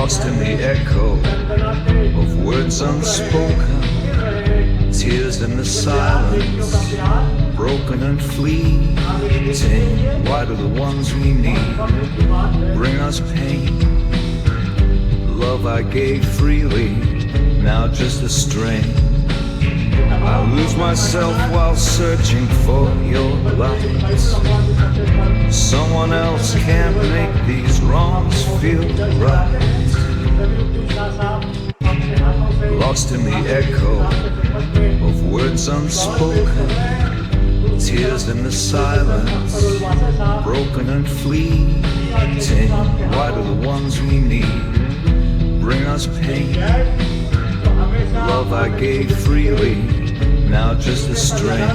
lost in the echo of words unspoken, tears in the silence, broken and fleeting. Why do the ones we need bring us pain? Love I gave freely, now just a strain. I lose myself while searching for your light. Someone else can't make these wrongs feel right. Lost in the echo of words unspoken, tears in the silence, broken and fleeting. Why do the ones we need bring us pain? Love I gave freely, now just a strain.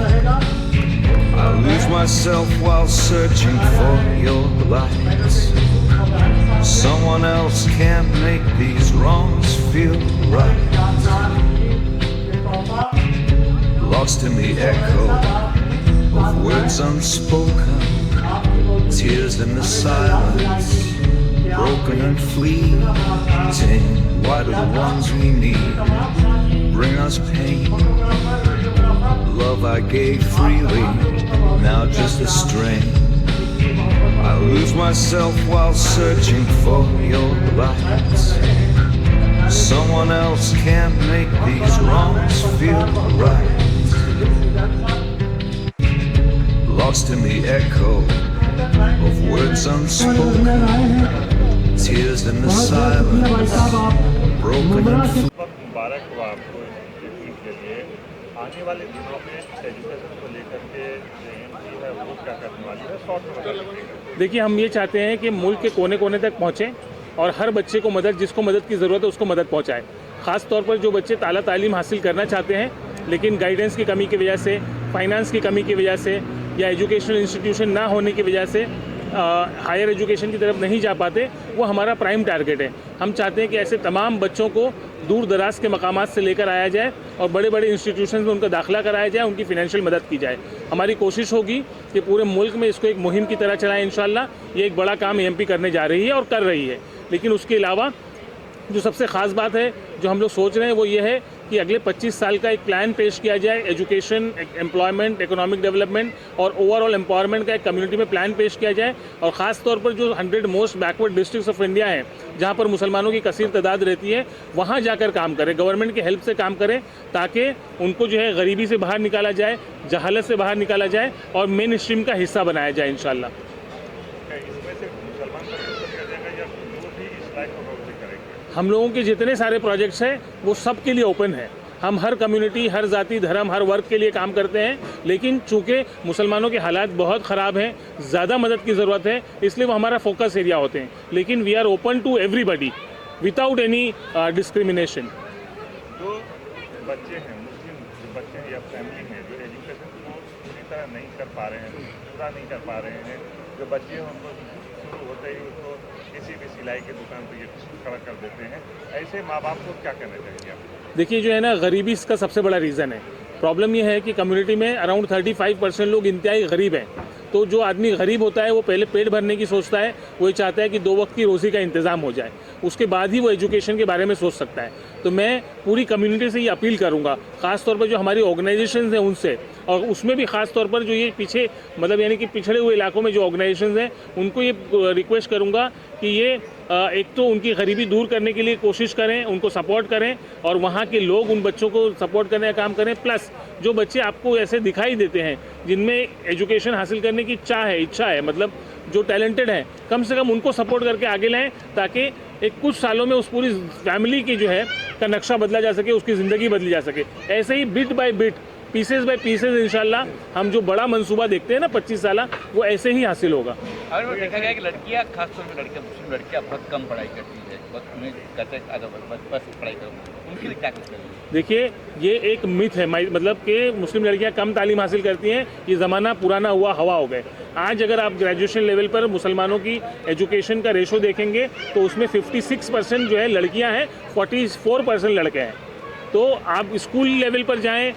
I lose myself while searching for your light. Someone else can't make these wrongs feel right. Lost in the echo of words unspoken, tears in the silence, broken and fleeting. Why do the ones we need bring us pain? Love I gave freely, now just a strain. I lose myself while searching for your light. Someone else can't make these wrongs feel right. Lost in the echo of words unspoken, tears in the silence, broken and मुबारक हो आपको education के लिए। आने वाले दिनों में education को लेकर के जो एमपी है वो क्या करने वाली है, शॉर्ट में बता दीजिएगा। देखिए, हम ये चाहते हैं कि मुल्क के कोने कोने तक पहुँचें और हर बच्चे को जिसको मदद की ज़रूरत है उसको मदद पहुँचाएँ। ख़ास तौर पर जो बच्चे ताला तालीम हासिल करना चाहते हैं लेकिन गाइडेंस की कमी की वजह से, फाइनेंस की कमी की वजह से या एजुकेशनल इंस्टीट्यूशन ना होने की वजह से हायर एजुकेशन की तरफ नहीं जा पाते, वो हमारा प्राइम टारगेट है। हम चाहते हैं कि ऐसे तमाम बच्चों को दूर दराज के मकामात से लेकर आया जाए और बड़े बड़े इंस्टीट्यूशन में उनका दाखिला कराया जाए, उनकी फिनेंशियल मदद की जाए। हमारी कोशिश होगी कि पूरे मुल्क में इसको एक मुहिम की तरह चलाएं। इंशाल्लाह ये एक बड़ा काम एमपी करने जा रही है और कर रही है। लेकिन उसके अलावा जो सबसे ख़ास बात है जो हम लोग सोच रहे हैं वो ये है कि अगले 25 साल का एक प्लान पेश किया जाए, एजुकेशन, एम्प्लॉयमेंट, इकोनॉमिक डेवलपमेंट और ओवरऑल एम्पावरमेंट का एक कम्युनिटी में प्लान पेश किया जाए। और ख़ास तौर पर जो 100 most backward districts of India हैं जहाँ पर मुसलमानों की कसीर तादाद रहती है, वहाँ जाकर काम करें, गवर्नमेंट की हेल्प से काम करें ताकि उनको जो है गरीबी से बाहर निकाला जाए, जहालत से बाहर निकाला जाए और मेन स्ट्रीम का हिस्सा बनाया जाए इंशाल्लाह। हम लोगों के जितने सारे प्रोजेक्ट्स हैं वो सब के लिए ओपन है। हम हर कम्युनिटी, हर जाति, धर्म, हर वर्ग के लिए काम करते हैं। लेकिन चूँकि मुसलमानों के हालात बहुत ख़राब हैं, ज़्यादा मदद की ज़रूरत है, इसलिए वो हमारा फोकस एरिया होते हैं। लेकिन we are open to everybody without any discrimination. जो बच्चे हैं, मुस्लिम जो बच्चे हैं या फैमिली हैं जो एजुकेशन को पूरी तरह नहीं कर पा रहे हैं, पूरा नहीं कर पा रहे हैं, जो बच्चे हैं उनको शुरू होते ही उसको किसी भी सिलाई की दुकान पर ये खड़ा कर देते हैं, ऐसे माँ बाप को क्या करना चाहिए? देखिए, जो है ना, गरीबी इसका सबसे बड़ा रीज़न है। प्रॉब्लम ये है कि कम्युनिटी में अराउंड 35% लोग इंतहाई गरीब हैं। तो जो आदमी गरीब होता है वो पहले पेट भरने की सोचता है, वो ये चाहता है कि 2 वक्त की रोज़ी का इंतज़ाम हो जाए, उसके बाद ही वो एजुकेशन के बारे में सोच सकता है। तो मैं पूरी कम्युनिटी से ये अपील करूँगा, ख़ास तौर पर जो हमारी ऑर्गेनाइजेशन हैं उनसे, और उसमें भी ख़ास तौर पर जो ये पीछे मतलब यानी कि पिछड़े हुए इलाकों में जो ऑर्गेनाइजेशन हैं उनको ये रिक्वेस्ट करूँगा कि ये एक तो उनकी गरीबी दूर करने के लिए कोशिश करें, उनको सपोर्ट करें और वहाँ के लोग उन बच्चों को सपोर्ट करने का काम करें। प्लस जो बच्चे आपको ऐसे दिखाई देते हैं जिनमें एजुकेशन हासिल करने की इच्छा है, मतलब जो टैलेंटेड हैं, कम से कम उनको सपोर्ट करके आगे लाएं ताकि एक कुछ सालों में उस पूरी फैमिली की जो है का नक्शा बदला जा सके, उसकी ज़िंदगी बदली जा सके। ऐसे ही bit by bit, pieces by pieces इंशाल्लाह हम जो बड़ा मंसूबा देखते हैं ना 25 साल, वो ऐसे ही हासिल होगा। और वो देखा गया कि लड़कियां, खासतौर पर लड़कियां, मुस्लिम लड़कियां बहुत कम पढ़ाई करती है, बहुत उन्हें कहते हैं बस पढ़ाई करो, उनके लिए क्या कुछ करेंगे? देखिए, ये एक मिथ है, मतलब कि मुस्लिम लड़कियां कम तालीम हासिल करती हैं, ये ज़माना पुराना हुआ, हवा हो गए। आज अगर आप ग्रेजुएशन लेवल पर मुसलमानों की एजुकेशन का रेशो देखेंगे तो उसमें 56% जो है लड़कियां हैं, 44% लड़के हैं। तो आप स्कूल लेवल पर जाएं,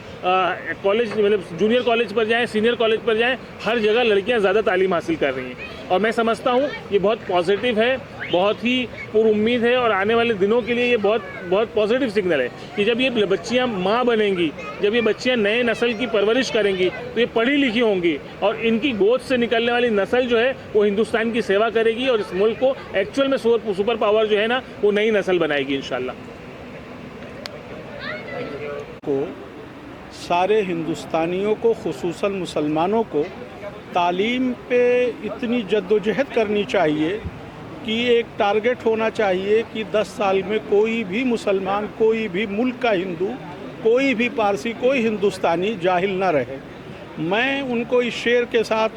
कॉलेज मतलब जूनियर कॉलेज पर जाएं, सीनियर कॉलेज पर जाएं, हर जगह लड़कियां ज़्यादा तालीम हासिल कर रही हैं। और मैं समझता हूँ ये बहुत पॉजिटिव है बहुत ही पुरुम्मीद है और आने वाले दिनों के लिए ये बहुत बहुत पॉजिटिव सिग्नल है कि जब ये बच्चियाँ माँ बनेंगी, जब ये बच्चियाँ नए नस्ल की परवरिश करेंगी तो ये पढ़ी लिखी होंगी और इनकी गोद से निकलने वाली नस्ल जो है वो हिंदुस्तान की सेवा करेगी और इस मुल्क को एक्चुअल में सुपर पावर जो है ना वो नई नस्ल बनाएगी इंशाल्लाह। को सारे हिंदुस्तानियों को खुसूसन मुसलमानों को तालीम पे इतनी जद्दोजहद करनी चाहिए कि एक टारगेट होना चाहिए कि 10 साल में कोई भी मुसलमान, कोई भी मुल्क का हिंदू, कोई भी पारसी, कोई हिंदुस्तानी जाहिल ना रहे। मैं उनको इस शेर के साथ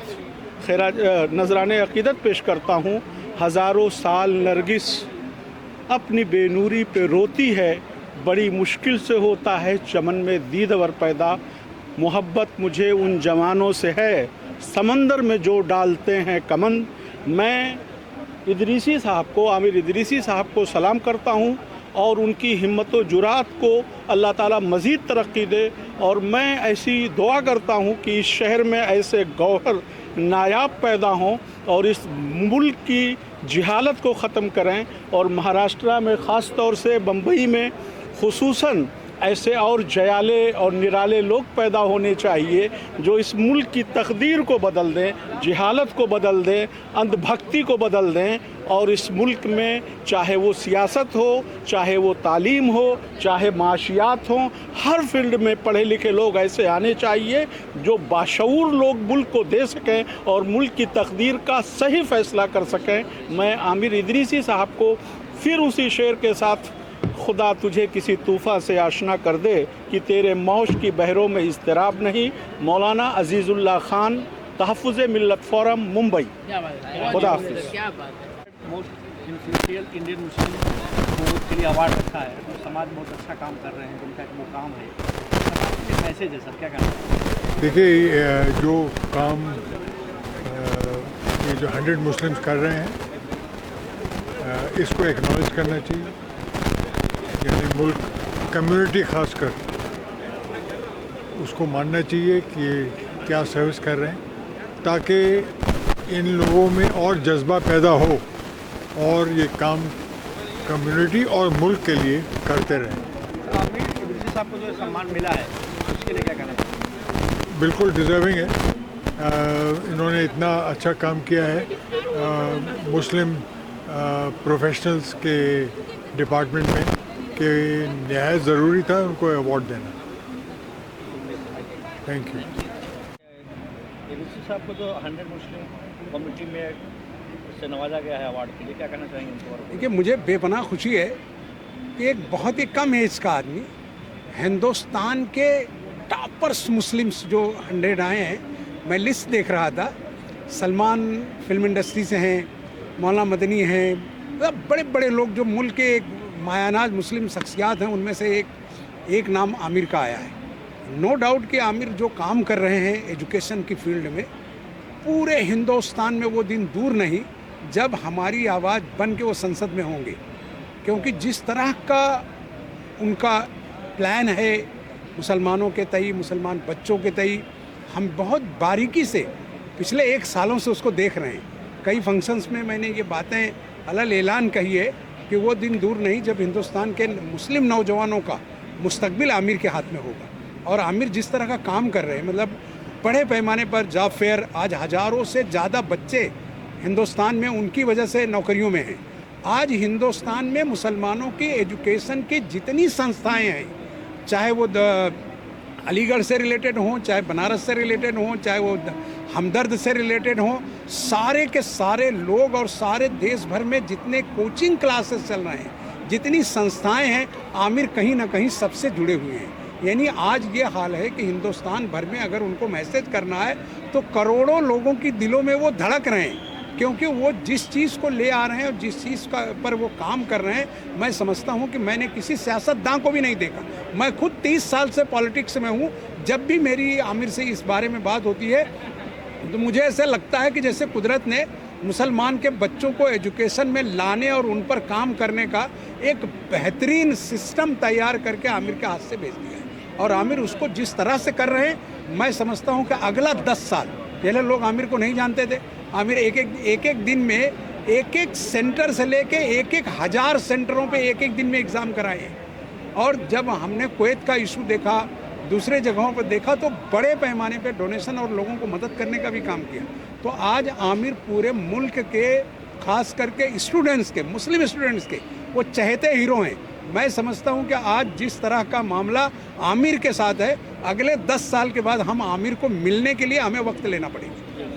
नजराने अकीदत पेश करता हूँ। हज़ारों साल नरगिस अपनी बेनूरी पे रोती है, बड़ी मुश्किल से होता है चमन में दीदवर पैदा। मोहब्बत मुझे उन जवानों से है, समंदर में जो डालते हैं कमंद। मैं इदरीसी साहब को, आमिर इदरीसी साहब को सलाम करता हूँ और उनकी हिम्मत व जुरात को अल्लाह ताला मज़ीद तरक्की दे। और मैं ऐसी दुआ करता हूँ कि इस शहर में ऐसे गौहर नायाब पैदा हों और इस मुल्क की जिहालत को ख़त्म करें। और महाराष्ट्र में ख़ास तौर से बम्बई में खुसूसन ऐसे और जयाले और निराले लोग पैदा होने चाहिए जो इस मुल्क की तकदीर को बदल दें, जिहालत को बदल दें, अंधभक्ति को बदल दें। और इस मुल्क में चाहे वो सियासत हो, चाहे वो तालीम हो, चाहे माशियात हो, हर फील्ड में पढ़े लिखे लोग ऐसे आने चाहिए जो बाशऊर लोग मुल्क को दे सकें और मुल्क की तकदीर का सही फ़ैसला कर सकें। मैं आमिर इदरीसी साहब को फिर उसी शेर के साथ, खुदा तुझे किसी तूफ़ा से आशना कर दे कि तेरे मौश की बहरों में इज़्तिराब नहीं। मौलाना अजीज़ुल्लाह खान, तहफ़्फ़ुज़ मिल्लत फोरम, मुंबई। खुदा हाफ़िज़। मोस्ट इन्फ्लुएंशियल इंडियन मुस्लिम को के लिए अवार्ड रखा है और समाज बहुत अच्छा काम कर रहे हैं, उनका एक वो काम है। समाज के मैसेज है सर, क्या कहना है? देखिए, जो काम ये जो 100 मुस्लिम्स कर रहे हैं, इसको एक्नॉलेज करना चाहिए। यानी मुल्क कम्युनिटी खासकर उसको मानना चाहिए कि क्या सर्विस कर रहे हैं, ताकि इन लोगों में और जज्बा पैदा हो और ये काम कम्युनिटी और मुल्क के लिए करते रहें। आमिर इदरीसी साहब को जो सम्मान मिला है उसके लिए क्या कहना है? बिल्कुल डिज़र्विंग है। इन्होंने इतना अच्छा काम किया है मुस्लिम प्रोफेशनल्स के डिपार्टमेंट में कि नहायत ज़रूरी था उनको अवार्ड देना। Thank you. इदरीसी साहब को जो 100 मुस्लिम कम्युनिटी में से नवाजा गया है अवार्ड के लिए, क्या कहना चाहेंगे उनके बारे में? देखिए, मुझे बेपनाह खुशी है कि एक बहुत ही कम एज का आदमी, हिंदुस्तान के टॉपर्स मुस्लिम्स जो 100 आए हैं, मैं लिस्ट देख रहा था, सलमान फिल्म इंडस्ट्री से हैं, मौलाना मदनी हैं, मतलब बड़े बड़े लोग जो मुल्क के एक मायानाज मुस्लिम शख्सियात हैं, उनमें से एक नाम आमिर का आया है। नो डाउट कि आमिर जो काम कर रहे हैं एजुकेशन की फील्ड में, पूरे हिंदुस्तान में वो दिन दूर नहीं जब हमारी आवाज़ बन के वो संसद में होंगे, क्योंकि जिस तरह का उनका प्लान है मुसलमानों के तई, मुसलमान बच्चों के तई, हम बहुत बारीकी से पिछले 1 सालों से उसको देख रहे हैं। कई फंक्शंस में मैंने ये बातें अलग ऐलान कही है कि वो दिन दूर नहीं जब हिंदुस्तान के मुस्लिम नौजवानों का मुस्तकबिल आमिर के हाथ में होगा। और आमिर जिस तरह का काम कर रहे हैं, मतलब बड़े पैमाने पर जॉब फेयर, आज हज़ारों से ज़्यादा बच्चे हिंदुस्तान में उनकी वजह से नौकरियों में हैं। आज हिंदुस्तान में मुसलमानों की एजुकेशन की जितनी संस्थाएं हैं, चाहे वो अलीगढ़ से रिलेटेड हों, चाहे बनारस से रिलेटेड हों, चाहे वो हमदर्द से रिलेटेड हों, सारे के सारे लोग और सारे देश भर में जितने कोचिंग क्लासेस चल रहे हैं, जितनी संस्थाएं हैं, आमिर कहीं ना कहीं सबसे जुड़े हुए हैं। यानी आज ये हाल है कि हिंदुस्तान भर में अगर उनको मैसेज करना है तो करोड़ों लोगों की दिलों में वो धड़क रहे हैं, क्योंकि वो जिस चीज़ को ले आ रहे हैं और जिस चीज़ का पर वो काम कर रहे हैं, मैं समझता हूँ कि मैंने किसी सियासतदान को भी नहीं देखा। मैं खुद 30 साल से पॉलिटिक्स में हूँ। जब भी मेरी आमिर से इस बारे में बात होती है तो मुझे ऐसा लगता है कि जैसे कुदरत ने मुसलमान के बच्चों को एजुकेशन में लाने और उन पर काम करने का एक बेहतरीन सिस्टम तैयार करके आमिर के हाथ से भेज दिया है। और आमिर उसको जिस तरह से कर रहे हैं, मैं समझता हूँ कि अगला 10 साल, पहले लोग आमिर को नहीं जानते थे। आमिर एक एक दिन में एक एक सेंटर से लेके एक एक हज़ार सेंटरों पे एक एक दिन में एग्ज़ाम कराए हैं। और जब हमने कुवैत का इशू देखा, दूसरे जगहों पर देखा, तो बड़े पैमाने पे डोनेशन और लोगों को मदद करने का भी काम किया। तो आज आमिर पूरे मुल्क के, खास करके स्टूडेंट्स के, मुस्लिम स्टूडेंट्स के वो चहेते हीरो हैं। मैं समझता हूं कि आज जिस तरह का मामला आमिर के साथ है, अगले 10 साल के बाद हम आमिर को मिलने के लिए हमें वक्त लेना पड़ेगा,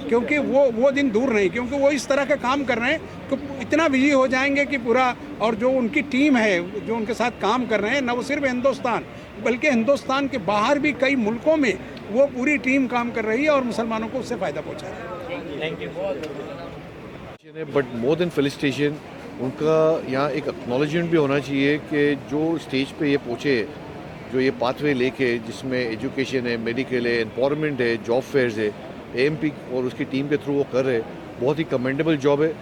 क्योंकि वो दिन दूर नहीं, क्योंकि वो इस तरह का काम कर रहे हैं कि इतना बिजी हो जाएंगे कि पूरा, और जो उनकी टीम है जो उनके साथ काम कर रहे हैं, न वो सिर्फ हिंदुस्तान बल्कि हिंदुस्तान के बाहर भी कई मुल्कों में वो पूरी टीम काम कर रही है और मुसलमानों को उससे फ़ायदा पहुँचा रही है। बट मोर देन फेलिसिटेशन, उनका यहाँ एक एक्नॉलेजमेंट भी होना चाहिए कि जो स्टेज पे ये पहुँचे, जो ये पाथवे लेके, जिसमें एजुकेशन है, मेडिकल है, एम्पावरमेंट है, जॉब फेयर्स है, एएमपी और उसकी टीम के थ्रू वो कर रहे, बहुत ही कमेंडेबल जॉब है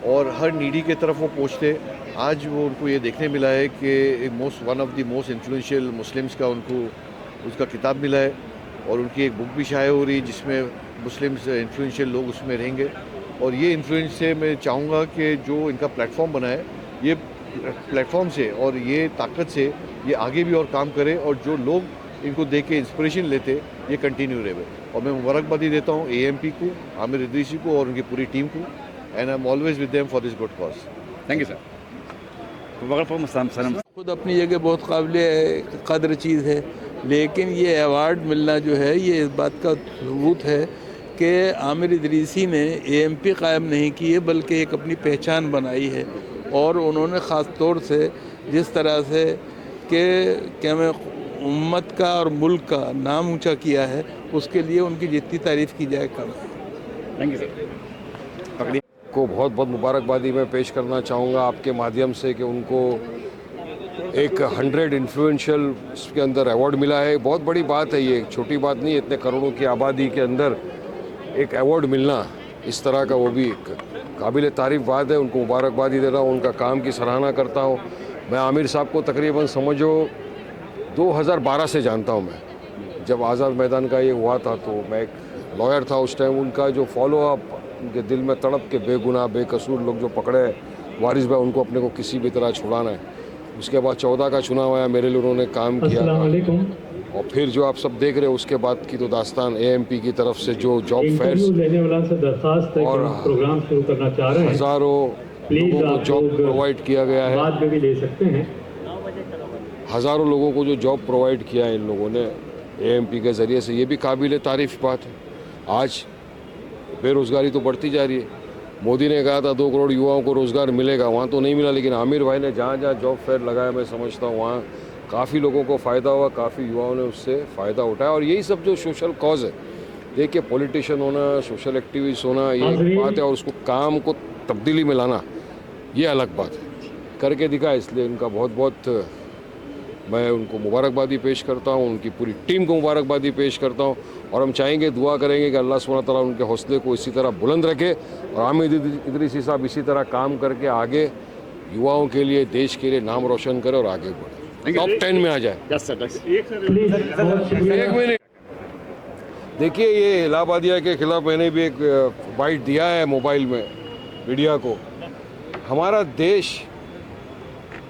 और हर नीडी के तरफ वो पहुँचते। आज वो उनको ये देखने मिला है कि one of the most influential Muslims का उनको उसका किताब मिला है और उनकी एक बुक भी शाये हो रही जिसमें मुस्लिम्स इन्फ्लुएंशियल लोग उसमें रहेंगे। और ये इन्फ्लुएंस से मैं चाहूँगा कि जो इनका प्लेटफॉर्म बना है, ये प्लेटफॉर्म से और ये ताकत से ये आगे भी और काम करे और जो लोग इनको देख के इंस्पिरेशन लेते ये कंटिन्यू रहे। और मैं मुबारकबादी देता हूँ एएमपी को, आमिर इदरीसी को और उनकी पूरी टीम को, and I am always with them for this good cause. Thank you sir. खुद अपनी जगह बहुत काबिल कदर चीज़ है, लेकिन ये अवार्ड मिलना जो है ये इस बात का सबूत है कि आमिर इदरीसी ने एएमपी कायम नहीं की है बल्कि एक अपनी पहचान बनाई है। और उन्होंने ख़ास तौर से जिस तरह से कि मैं उम्मत का और मुल्क का नाम ऊंचा किया है, उसके लिए उनकी जितनी तारीफ़ की जाए कम है। Thank you sir. को बहुत बहुत मुबारकबादी मैं पेश करना चाहूँगा आपके माध्यम से कि उनको एक 100 इन्फ्लुएंशियल के अंदर अवार्ड मिला है। बहुत बड़ी बात है, ये छोटी बात नहीं है। इतने करोड़ों की आबादी के अंदर एक अवार्ड मिलना इस तरह का, वो भी काबिल तारीफ़ बात है। उनको मुबारकबादी दे रहा हूँ, उनका काम की सराहना करता हूँ। मैं आमिर साहब को तकरीबन समझो 2012 से जानता हूँ। मैं जब आज़ाद मैदान का ये हुआ था तो मैं एक लॉयर था उस टाइम। उनका जो फॉलो अप, उनके दिल में तड़प के बेगुनाह बेकसूर लोग जो पकड़े वारिस भाई, उनको अपने को किसी भी तरह छुड़ाना है। उसके बाद 14 का चुनाव आया, मेरे लिए उन्होंने काम किया। और फिर जो आप सब देख रहे हो उसके बाद की तो दास्तान एएमपी की तरफ से जो जॉब फेयर्स और प्रोग्राम शुरू करना चाह रहे हैं, हज़ारों लोगों को जॉब प्रोवाइड किया गया है। बाद में भी ले सकते हैं। हज़ारों लोगों को जो जॉब प्रोवाइड किया है इन लोगों ने एएमपी के ज़रिए से, ये भी काबिल तारीफ़ बात है। आज बेरोज़गारी तो बढ़ती जा रही है। मोदी ने कहा था 2 करोड़ युवाओं को रोज़गार मिलेगा, वहाँ तो नहीं मिला, लेकिन आमिर भाई ने जहाँ जहाँ जॉब फेयर लगाया, मैं समझता हूँ वहाँ काफ़ी लोगों को फ़ायदा हुआ, काफ़ी युवाओं ने उससे फ़ायदा उठाया। और यही सब जो सोशल कॉज है, देखिए पॉलिटिशियन होना, सोशल एक्टिविस्ट होना ये एक बात है, और उसको काम को तब्दीली में लाना ये अलग बात है। करके दिखा, इसलिए उनका बहुत बहुत मैं उनको मुबारकबादी पेश करता हूँ, उनकी पूरी टीम को मुबारकबादी पेश करता हूँ। और हम चाहेंगे, दुआ करेंगे कि अल्लाह सुब्हानहू तआला उनके हौसले को इसी तरह बुलंद रखे और आमिर इदरीसी साहब इसी तरह काम करके आगे युवाओं के लिए, देश के लिए नाम रोशन करे और आगे बढ़े, टॉप 10 में आ जाए। एक मिनट, देखिए ये इलाहाबादिया के खिलाफ मैंने भी एक बाइट दिया है मोबाइल में मीडिया को। हमारा देश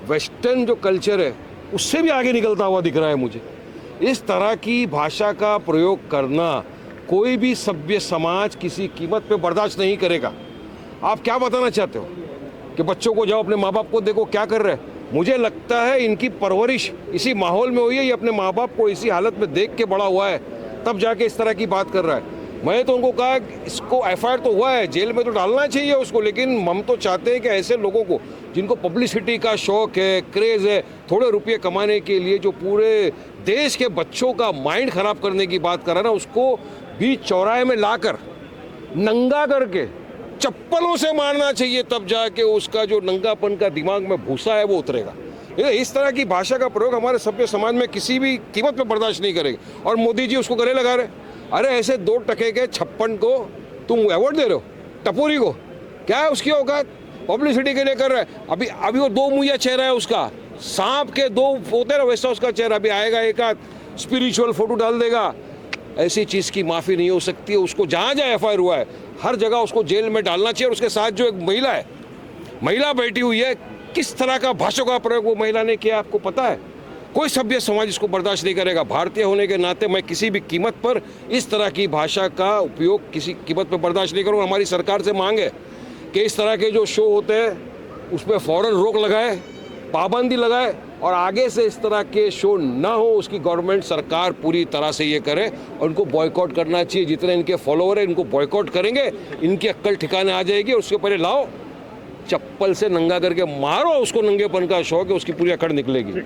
वेस्टर्न जो कल्चर है उससे भी आगे निकलता हुआ दिख रहा है मुझे। इस तरह की भाषा का प्रयोग करना कोई भी सभ्य समाज किसी कीमत पे बर्दाश्त नहीं करेगा। आप क्या बताना चाहते हो कि बच्चों को जाओ अपने माँ बाप को देखो क्या कर रहे हैं? मुझे लगता है इनकी परवरिश इसी माहौल में हुई है, ये अपने माँ बाप को इसी हालत में देख के बड़ा हुआ है, तब जाके इस तरह की बात कर रहा है। मैं तो उनको कहा इसको एफआईआर तो हुआ है, जेल में तो डालना चाहिए उसको, लेकिन हम तो चाहते हैं कि ऐसे लोगों को जिनको पब्लिसिटी का शौक है, क्रेज़ है, थोड़े रुपये कमाने के लिए जो पूरे देश के बच्चों का माइंड ख़राब करने की बात कर रहा है ना, उसको बीच चौराहे में लाकर नंगा करके चप्पलों से मारना चाहिए, तब जाके उसका जो नंगापन का दिमाग में भूसा है वो उतरेगा। इस तरह की भाषा का प्रयोग हमारे सभ्य समाज में किसी भी कीमत पे बर्दाश्त नहीं करेगी। और मोदी जी उसको गले लगा रहे। अरे ऐसे 2 टके के 56 को तुम अवार्ड दे रहे हो, टपोरी को क्या है उसकी औकात? पब्लिसिटी के लिए कर रहा है। अभी वो 2 मुहैया चेहरा है उसका, सांप के 2 होते ना वैसा उसका चेहरा। अभी आएगा एक आध स्पिरिचुअल फोटो डाल देगा। ऐसी चीज़ की माफ़ी नहीं हो सकती है। उसको जहाँ जहाँ एफआईआर हुआ है हर जगह उसको जेल में डालना चाहिए। और उसके साथ जो एक महिला है महिला बैठी हुई है, किस तरह का भाषा का प्रयोग वो महिला ने किया आपको पता है? कोई सभ्य समाज इसको बर्दाश्त नहीं करेगा। भारतीय होने के नाते मैं किसी भी कीमत पर इस तरह की भाषा का उपयोग किसी कीमत पर बर्दाश्त नहीं करूँगा। हमारी सरकार से मांग है कि इस तरह के जो शो होते हैं उसमें फ़ौरन रोक लगाए, पाबंदी लगाए और आगे से इस तरह के शो ना हो उसकी गवर्नमेंट सरकार पूरी तरह से ये करे और उनको बॉयकॉट करना चाहिए। जितने इनके फॉलोअर हैं इनको बॉयकॉट करेंगे, इनकी अक्ल ठिकाने आ जाएगी। उसके पहले लाओ चप्पल से नंगा करके मारो उसको, नंगेपन का शौक है उसकी पूरी अकड़ निकलेगी।